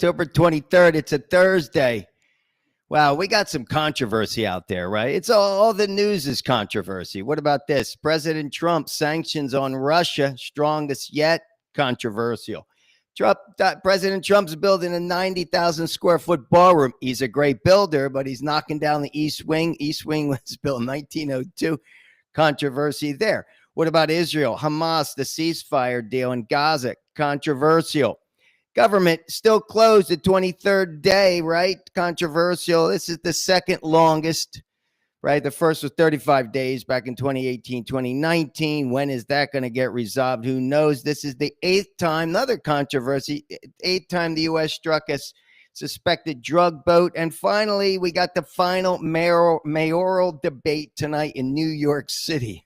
October 23rd. It's a Thursday. Wow, we got some controversy out there, right? It's all the news is controversy. What about this? President Trump sanctions on Russia, strongest yet, controversial. President Trump's building a 90,000 square foot ballroom. He's a great builder, but he's knocking down the East Wing. East Wing was built in 1902. Controversy there. What about Israel? Hamas, the ceasefire deal in Gaza, controversial. Government still closed the 23rd day, right? Controversial. This is the second longest, right? The first was 35 days back in 2018, 2019. When is that going to get resolved? Who knows? This is the eighth time, another controversy, eighth time the U.S. struck a suspected drug boat. And finally, we got the final mayoral debate tonight in New York City.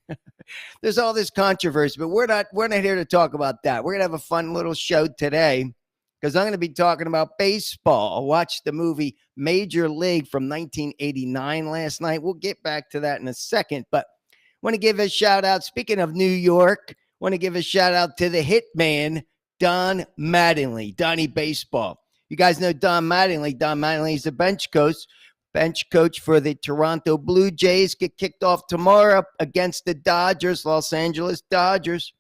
There's all this controversy, but we're not here to talk about that. We're going to have a fun little show today because I'm going to be talking about baseball. I watched the movie Major League from 1989 last night. We'll get back to that in a second, but I want to give a shout out. Speaking of New York, I want to give a shout out to the hitman, Don Mattingly, Donnie Baseball. You guys know Don Mattingly. Don Mattingly is the bench coach for the Toronto Blue Jays. Get kicked off tomorrow against the Dodgers, Los Angeles Dodgers,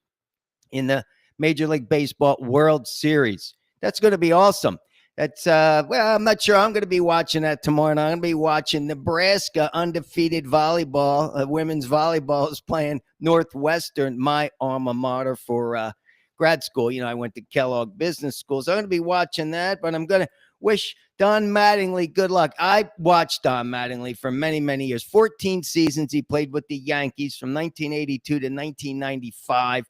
in the Major League Baseball World Series. That's going to be awesome. That's I'm not sure I'm going to be watching that tomorrow. And I'm going to be watching Nebraska undefeated volleyball. Women's volleyball is playing Northwestern, my alma mater for grad school. You know, I went to Kellogg Business School, so I'm going to be watching that. But I'm going to wish Don Mattingly good luck. I watched Don Mattingly for many, many years. 14 seasons he played with the Yankees from 1982 to 1995.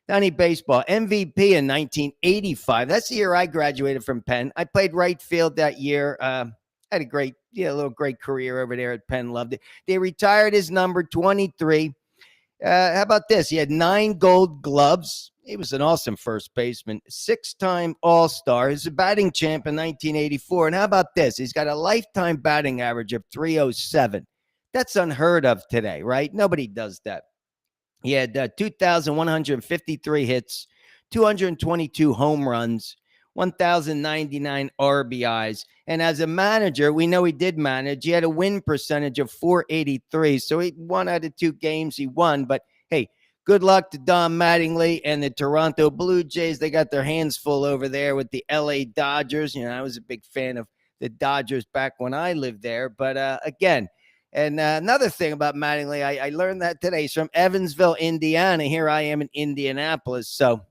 Donnie Baseball, MVP in 1985. That's the year I graduated from Penn. I played right field that year. Had a great career over there at Penn. Loved it. They retired his number 23. How about this? He had 9 gold gloves. He was an awesome first baseman. 6-time All-Star. He's a batting champ in 1984. And how about this? He's got a lifetime batting average of 307. That's unheard of today, right? Nobody does that. He had 2,153 hits, 222 home runs, 1,099 RBIs. And as a manager, we know he did manage. He had a win percentage of .483. So he 1 out of 2 games he won. But hey, good luck to Don Mattingly and the Toronto Blue Jays. They got their hands full over there with the LA Dodgers. You know, I was a big fan of the Dodgers back when I lived there. But again, and another thing about Mattingly, I learned that today. He's from Evansville, Indiana. Here I am in Indianapolis. So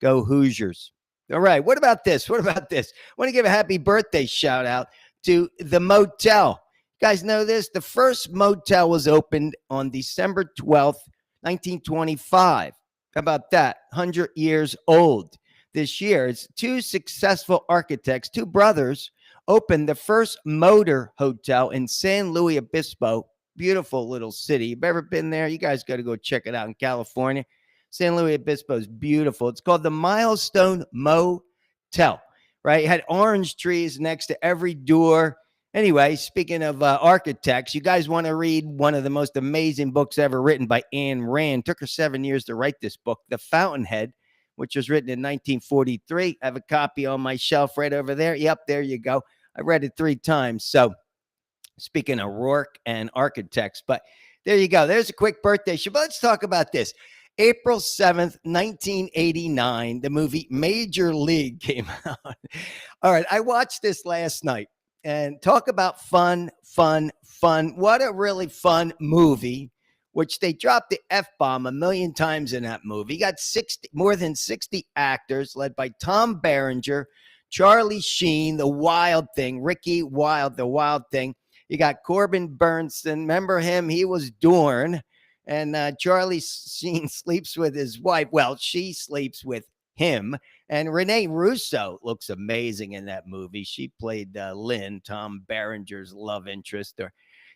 go Hoosiers. All right. What about this? I want to give a happy birthday shout out to the motel. You guys know this? The first motel was opened on December 12th, 1925. How about that? 100 years old this year. It's 2 successful architects, 2 brothers, opened the first motor hotel in San Luis Obispo. Beautiful little city. You've ever been there? You guys got to go check it out in California. San Luis Obispo is beautiful. It's called the Milestone Motel, right? It had orange trees next to every door. Anyway, speaking of architects, you guys want to read one of the most amazing books ever written by Ayn Rand. It took her 7 years to write this book, The Fountainhead, which was written in 1943. I have a copy on my shelf right over there. Yep, there you go. I read it 3 times. So speaking of Rourke and architects, but there you go. There's a quick birthday show. But let's talk about this. April 7th, 1989, the movie Major League came out. All right, I watched this last night. And talk about fun. What a really fun movie, which they dropped the F-bomb a million times in that movie. You got more than 60 actors led by Tom Berenger, Charlie Sheen, the Wild Thing, Ricky Wilde, the Wild Thing. You got Corbin Bernsen. Remember him? He was Dorn. And Charlie Sheen sleeps with his wife. Well, she sleeps with him. And Renee Russo looks amazing in that movie. She played Lynn, Tom Berenger's love interest.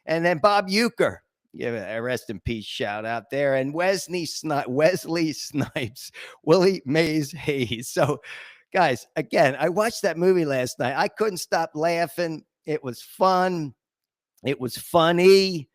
And then Bob Uecker, give a rest in peace shout out there. And Wesley Snipes, Willie Mays Hayes. So, guys, again, I watched that movie last night. I couldn't stop laughing. It was fun. It was funny.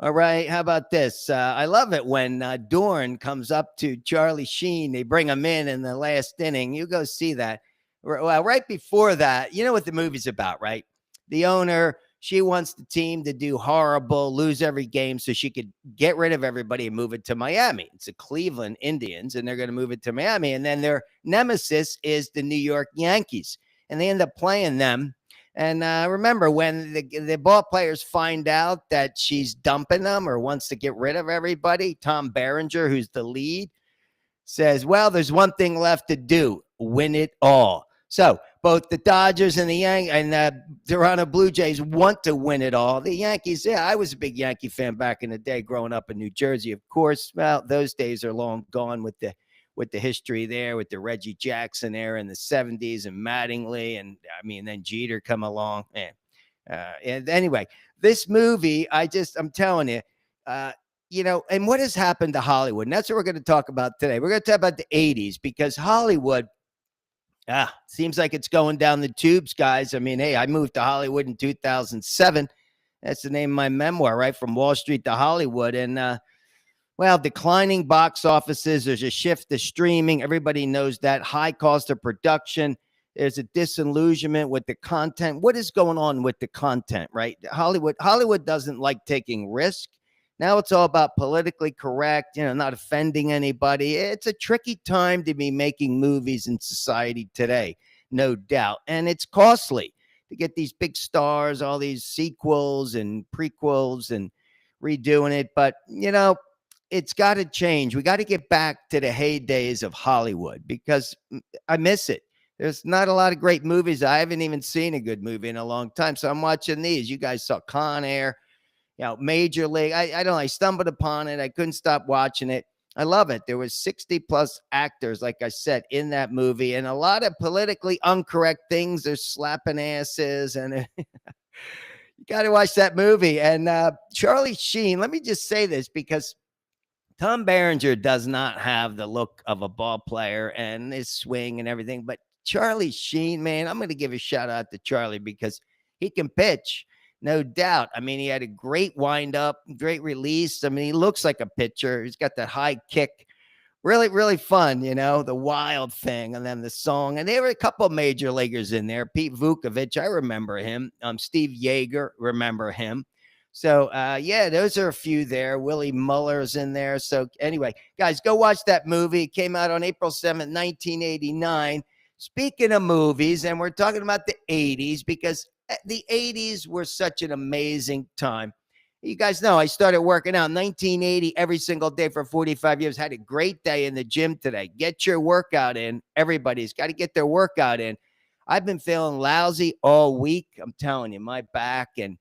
All right. How about this? I love it when Dorn comes up to Charlie Sheen. They bring him in the last inning. You go see that. Well, right before that, you know what the movie's about, right? The owner, she wants the team to do horrible, lose every game so she could get rid of everybody and move it to Miami. It's the Cleveland Indians, and they're going to move it to Miami. And then their nemesis is the New York Yankees, and they end up playing them. And remember, when the ball players find out that she's dumping them or wants to get rid of everybody, Tom Berenger, who's the lead, says, well, there's one thing left to do, win it all. So both the Dodgers and the Toronto Blue Jays want to win it all. The Yankees, yeah, I was a big Yankee fan back in the day growing up in New Jersey, of course. Well, those days are long gone with the history there, with the Reggie Jackson era in the 70s and Mattingly. And I mean, then Jeter come along. And anyway, this movie, I'm telling you, and what has happened to Hollywood? And that's what we're going to talk about today. We're going to talk about the 80s because Hollywood, seems like it's going down the tubes, guys. I mean, hey, I moved to Hollywood in 2007. That's the name of my memoir, right? From Wall Street to Hollywood. And, declining box offices. There's a shift to streaming. Everybody knows that. High cost of production. There's a disillusionment with the content. What is going on with the content, right? Hollywood doesn't like taking risk. Now it's all about politically correct, not offending anybody. It's a tricky time to be making movies in society today, no doubt. And it's costly to get these big stars, all these sequels and prequels and redoing it. But, it's got to change. We got to get back to the heydays of Hollywood because I miss it. There's not a lot of great movies. I haven't even seen a good movie in a long time. So I'm watching these. You guys saw Con Air. Major League. I don't know. I stumbled upon it. I couldn't stop watching it. I love it. There was 60 plus actors, like I said, in that movie, and a lot of politically incorrect things. They're slapping asses, and you got to watch that movie. And Charlie Sheen, let me just say this because Tom Berenger does not have the look of a ball player and his swing and everything. But Charlie Sheen, man, I'm going to give a shout out to Charlie because he can pitch. No doubt. I mean, he had a great windup, great release. I mean, he looks like a pitcher. He's got that high kick. Really, really fun, the wild thing. And then the song. And there were a couple major leaguers in there. Pete Vukovich, I remember him. Steve Yeager, remember him. So, those are a few there. Willie Muller's in there. So, anyway, guys, go watch that movie. It came out on April 7th, 1989. Speaking of movies, and we're talking about the 80s because the 80s were such an amazing time. You guys know I started working out in 1980 every single day for 45 years. Had a great day in the gym today. Get your workout in. Everybody's got to get their workout in. I've been feeling lousy all week. I'm telling you, my back, and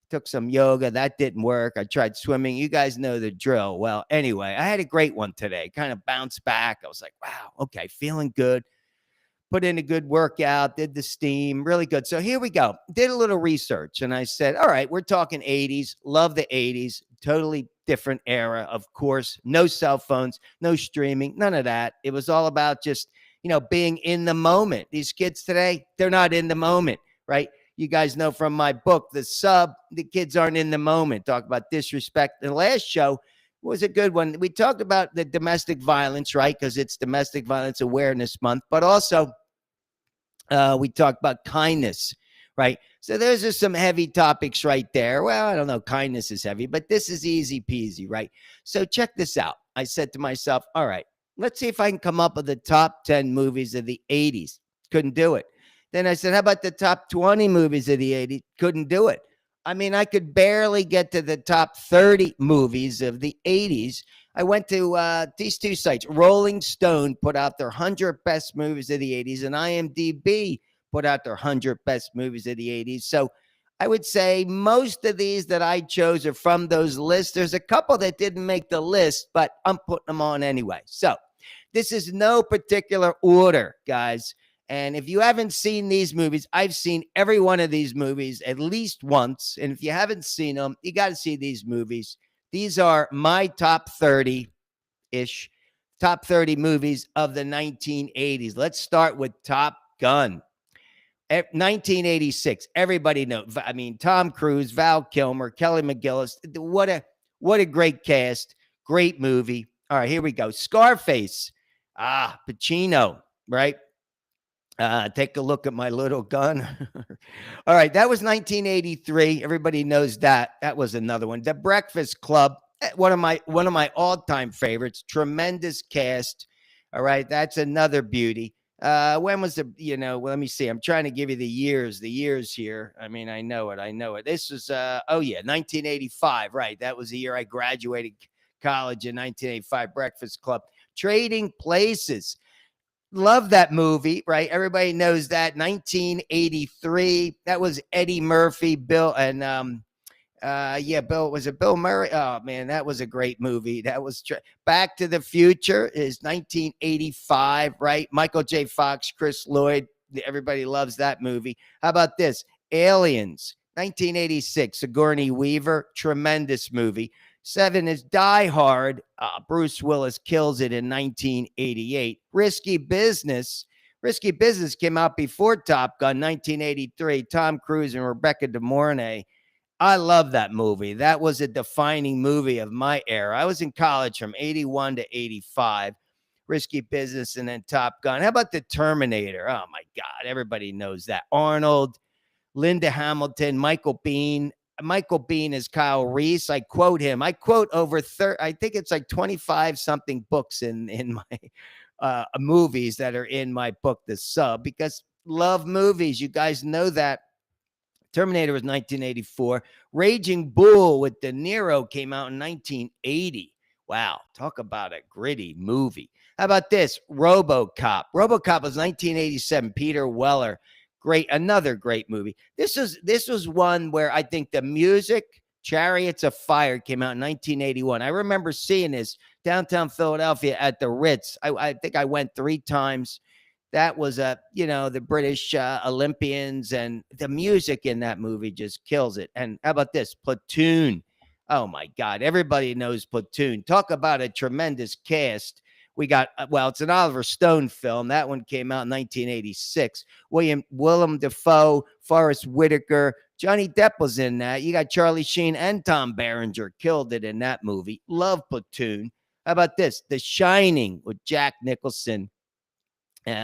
took some yoga. That didn't work. I tried swimming. You guys know the drill. Well, anyway, I had a great one today. Kind of bounced back. I was like, wow, okay, feeling good. Put in a good workout, did the steam, really good. So here we go. Did a little research and I said, all right, we're talking 80s. Love the 80s. Totally different era, of course. No cell phones, no streaming, none of that. It was all about just, being in the moment. These kids today, they're not in the moment, right? You guys know from my book, The kids aren't in the moment. Talk about disrespect. The last show was a good one. We talked about the domestic violence, right? Because it's Domestic Violence Awareness Month, but also we talked about kindness, right? So those are some heavy topics right there. Well, I don't know. Kindness is heavy, but this is easy peasy, right? So check this out. I said to myself, all right, let's see if I can come up with the top 10 movies of the 80s. Couldn't do it. Then I said, how about the top 20 movies of the 80s? Couldn't do it. I mean, I could barely get to the top 30 movies of the 80s. I went to these two sites. Rolling Stone put out their 100 best movies of the 80s, and IMDb put out their 100 best movies of the 80s. So I would say most of these that I chose are from those lists. There's a couple that didn't make the list, but I'm putting them on anyway. So this is no particular order, guys. And if you haven't seen these movies, I've seen every one of these movies at least once. And if you haven't seen them, you got to see these movies. These are my top 30-ish, top 30 movies of the 1980s. Let's start with Top Gun. 1986. Everybody knows. I mean, Tom Cruise, Val Kilmer, Kelly McGillis. What a great cast. Great movie. All right, here we go. Scarface. Pacino, right? Take a look at my little gun. All right, that was 1983. Everybody knows that. That was another one. The Breakfast Club, one of my all-time favorites. Tremendous cast. All right, that's another beauty. When was well, let me see. I'm trying to give you the years here. I mean, I know it. This was 1985, right? That was the year I graduated college, in 1985. Breakfast Club. Trading Places. Love that movie, right? Everybody knows that. 1983. That was Eddie Murphy, Bill, and Bill, was it Bill Murray? Oh man, that was a great movie. That was Back to the Future is 1985, right? Michael J. Fox, Chris Lloyd. Everybody loves that movie. How about this? Aliens, 1986. Sigourney Weaver, tremendous movie. 7 is Die Hard. Bruce Willis kills it in 1988. Risky Business. Risky Business came out before Top Gun, 1983. Tom Cruise and Rebecca De Mornay. I love that movie. That was a defining movie of my era. I was in college from 81 to 85. Risky Business and then Top Gun. How about The Terminator? Oh my God, everybody knows that. Arnold, Linda Hamilton, Michael Biehn. Michael Biehn is Kyle Reese. I quote him. I quote over 30, I think it's like 25 something books in my movies that are in my book, The Sub, because love movies. You guys know that. Terminator was 1984. Raging Bull with De Niro came out in 1980. Wow, talk about a gritty movie. How about this? RoboCop. RoboCop was 1987. Peter Weller. Great, another great movie. This was one where I think the music, Chariots of Fire, came out in 1981. I remember seeing this downtown Philadelphia at the Ritz. I think I went 3 times. That was the British Olympians, and the music in that movie just kills it. And how about this? Platoon. Oh my God. Everybody knows Platoon. Talk about a tremendous cast. We got, it's an Oliver Stone film. That one came out in 1986. Willem Dafoe, Forrest Whitaker, Johnny Depp was in that. You got Charlie Sheen and Tom Berenger killed it in that movie. Love Platoon. How about this? The Shining with Jack Nicholson.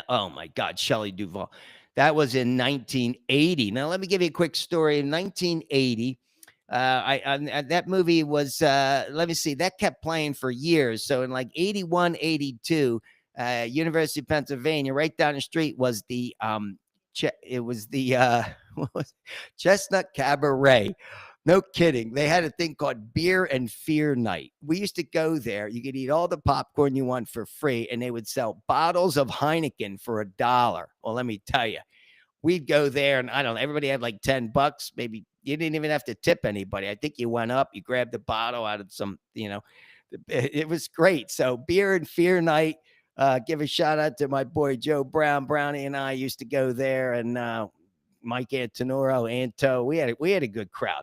Oh my God, Shelley Duvall. That was in 1980. Now let me give you a quick story. In 1980, that movie was. Let me see. That kept playing for years. So in like 81, 82, University of Pennsylvania, right down the street was the Chestnut Cabaret. No kidding. They had a thing called Beer and Fear Night. We used to go there. You could eat all the popcorn you want for free, and they would sell bottles of Heineken for $1. Well, let me tell you, we'd go there, and I don't know, everybody had like $10. Maybe you didn't even have to tip anybody. I think you went up, you grabbed a bottle out of some, it was great. So Beer and Fear Night. Give a shout out to my boy Joe Brown. Brownie and I used to go there, and Mike Antonoro, Anto. We had a good crowd.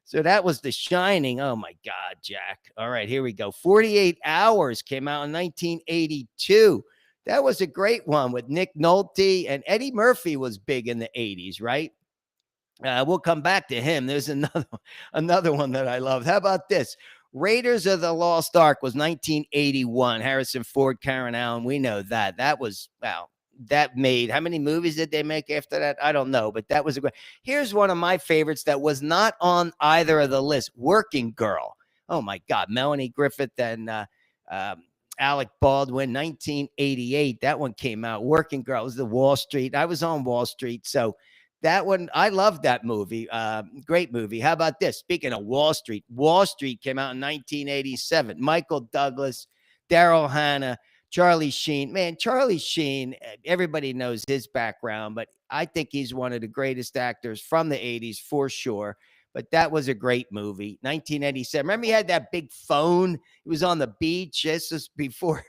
So that was The Shining. Oh my God, Jack. All right, here we go. 48 Hours came out in 1982. That was a great one with Nick Nolte, and Eddie Murphy was big in the 80s, right? We'll come back to him. There's another one that I loved. How about this? Raiders of the Lost Ark was 1981. Harrison Ford, Karen Allen. We know that. That was, that made, how many movies did they make after that? I don't know, but that was a great. Here's one of my favorites that was not on either of the lists. Working Girl. Oh my God. Melanie Griffith and Alec Baldwin, 1988. That one came out. Working Girl. It was the Wall Street. I was on Wall Street. So that one, I loved that movie. Great movie. How about this? Speaking of Wall Street came out in 1987. Michael Douglas, Daryl Hannah, Charlie Sheen. Man, Charlie Sheen, everybody knows his background, but I think he's one of the greatest actors from the 80s for sure. But that was a great movie. 1987. Remember he had that big phone? He was on the beach. This was before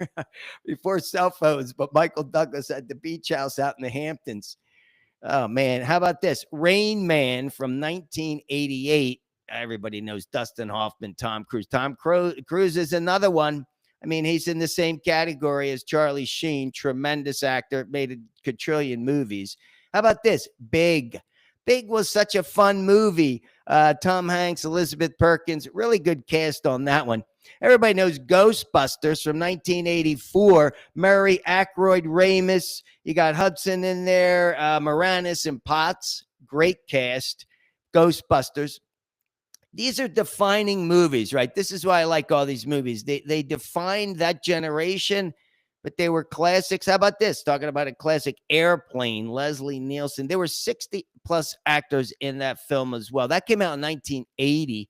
cell phones, but Michael Douglas had the beach house out in the Hamptons. Oh, man. How about this? Rain Man from 1988. Everybody knows Dustin Hoffman, Tom Cruise. Tom Cruise is another one. I mean, he's in the same category as Charlie Sheen. Tremendous actor. Made a quadrillion movies. How about this? Big. Big was such a fun movie. Tom Hanks, Elizabeth Perkins. Really good cast on that one. Everybody knows Ghostbusters from 1984. Murray, Aykroyd, Ramis. You got Hudson in there, Moranis, and Potts. Great cast. Ghostbusters. These are defining movies, right? This is why I like all these movies. They defined that generation, but they were classics. How about this? Talking about a classic, Airplane, Leslie Nielsen. There were 60 plus actors in that film as well. That came out in 1980.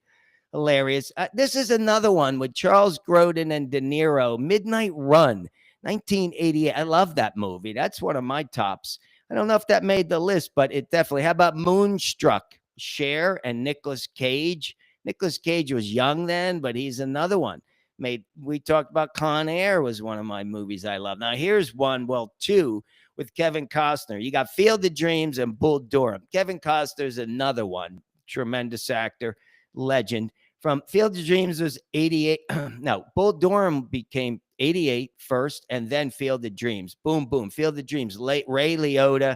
Hilarious. This is another one with Charles Grodin and De Niro, Midnight Run, 1988. I love that movie. That's one of my tops. I don't know if that made the list, but it definitely. How about Moonstruck? Cher and Nicolas Cage. Nicolas Cage was young then, but he's another one. We talked about Con Air was one of my movies I love. Now here's one, well, two with Kevin Costner. You got Field of Dreams and Bull Durham. Kevin Costner's another one. Tremendous actor, legend. From Field of Dreams was 88. No, Bull Durham became 88 first and then Field of Dreams. Boom, boom. Field of Dreams. Ray Liotta.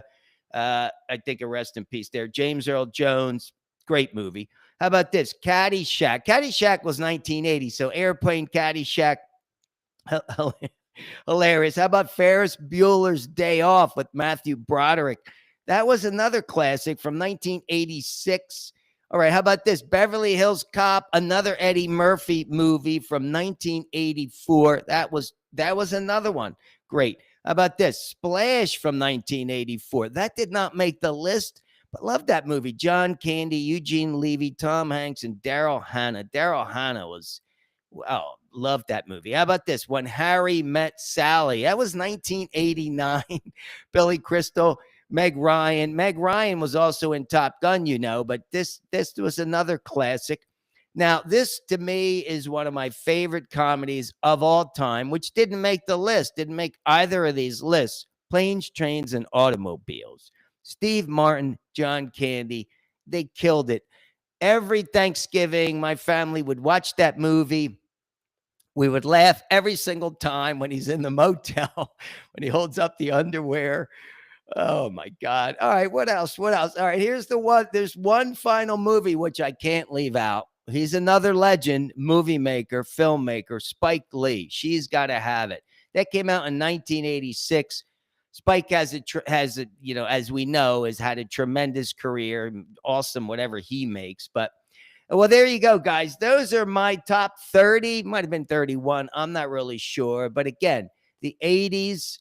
I think a rest in peace there. James Earl Jones, great movie. How about this? Caddyshack. Caddyshack was 1980. So Airplane, Caddyshack, hilarious. How about Ferris Bueller's Day Off with Matthew Broderick? That was another classic from 1986. All right, how about this? Beverly Hills Cop, another Eddie Murphy movie from 1984. That was another one. Great. How about this? Splash from 1984. That did not make the list, but love that movie. John Candy, Eugene Levy, Tom Hanks, and Daryl Hannah. Daryl Hannah was, wow, loved that movie. How about this? When Harry Met Sally. That was 1989. Billy Crystal, Meg Ryan. Meg Ryan was also in Top Gun, but this was another classic. Now, this to me is one of my favorite comedies of all time, which didn't make the list, didn't make either of these lists. Planes, Trains, and Automobiles. Steve Martin, John Candy, they killed it. Every Thanksgiving, my family would watch that movie. We would laugh every single time when he's in the motel, when he holds up the underwear. Oh, my God. All right, what else? All right, here's the one. There's one final movie which I can't leave out. He's another legend, movie maker, filmmaker, Spike Lee. She's got to have it. That came out in 1986. Spike has as we know, has had a tremendous career. Awesome, whatever he makes. But, well, there you go, guys. Those are my top 30. Might have been 31. I'm not really sure. But again, the 80s.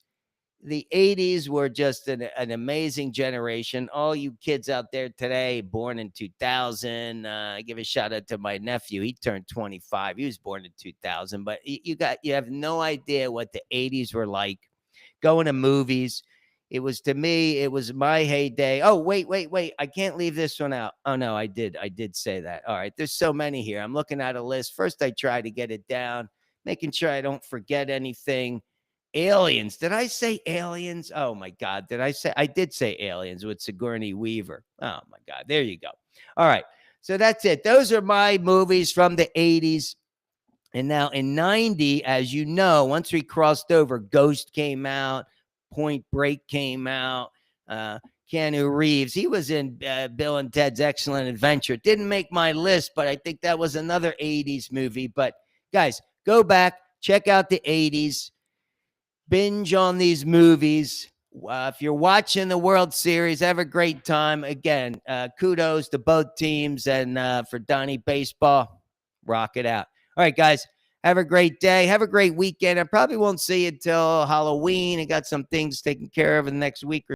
The 80s were just an amazing generation. All you kids out there today, born in 2000, I give a shout out to my nephew. He turned 25. He was born in 2000. But you have no idea what the 80s were like. Going to movies. It was, to me, it was my heyday. Oh, wait. I can't leave this one out. Oh, no, I did say that. All right, there's so many here. I'm looking at a list. First, I try to get it down, making sure I don't forget anything. Aliens. Did I say Aliens? Oh, my God. I did say Aliens with Sigourney Weaver. Oh, my God. There you go. All right. So that's it. Those are my movies from the 80s. And now in 90, as you know, once we crossed over, Ghost came out, Point Break came out, Keanu Reeves. He was in Bill and Ted's Excellent Adventure. Didn't make my list, but I think that was another 80s movie. But, guys, go back, check out the 80s. Binge on these movies. If you're watching the World Series, have a great time. Again, kudos to both teams, and for Donnie Baseball, rock it out. All right, guys, have a great day. Have a great weekend. I probably won't see you until Halloween. I got some things taken care of in the next week or